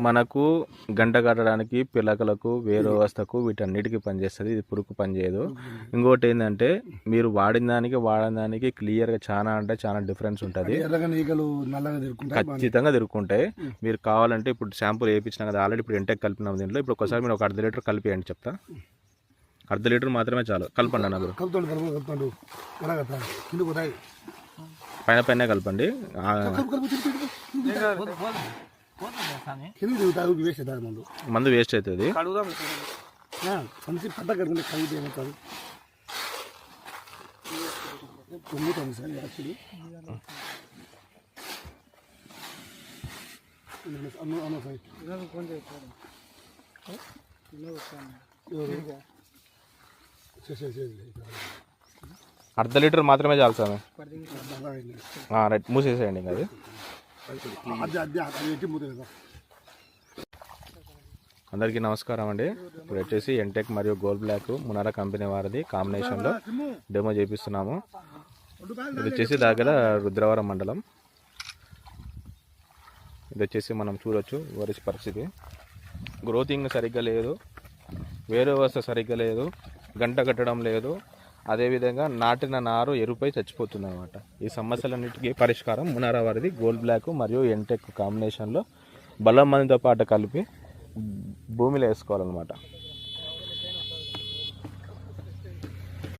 మనకు గంట కట్టడానికి, పిలకలకు, వేరు వ్యవస్థకు వీటన్నిటికీ పనిచేస్తుంది. ఇది పురుగు పనిచేయదు. ఇంకోటి ఏంటంటే మీరు వాడిన దానికి క్లియర్గా చాలా అంటే చాలా డిఫరెన్స్ ఉంటుంది. ఖచ్చితంగా తిరుక్కుంటాయి. మీరు కావాలంటే ఇప్పుడు షాంపూ వేయించినా కదా, ఆల్రెడీ ఇప్పుడు ఎంటెక్ కలిపినాం దీంట్లో. ఇప్పుడు ఒకసారి మీరు ఒక 1/2 లీటర్ కలిపియండి చెప్తా. 1/2 లీటర్ మాత్రమే చాలు. కలపండి అన్న. పైన కలపండి. మందు వేస్ట్ అవుతుంది. అర్ధ లీటర్ మాత్రమే చాలు సార్. రైట్, మూసేసేయండి ఇంకా. అందరికీ నమస్కారం అండి. ఇప్పుడు వచ్చేసి ఎంటెక్ మరియు గోల్డ్ బ్లాక్ మునారా కంపెనీ వారిది కాంబినేషన్లో డెమో చేపిస్తున్నాము. ఇది వచ్చేసి దగ్గర రుద్రవరం మండలం. ఇది వచ్చేసి మనం చూడొచ్చు వరి పరిస్థితి. గ్రోతింగ్ సరిగ్గా లేదు, వేరే వ్యవస్థ సరిగ్గా లేదు, గంట కట్టడం లేదు. అదేవిధంగా నాటిన నారు ఎరుపై చచ్చిపోతుంది అనమాట. ఈ సమస్యలన్నిటికీ పరిష్కారం మునారా వారిది గోల్డ్ బ్లాక్ మరియు ఎంటెక్ కాంబినేషన్లో బలం మందితో పాటు కలిపి భూమిలో వేసుకోవాలన్నమాట.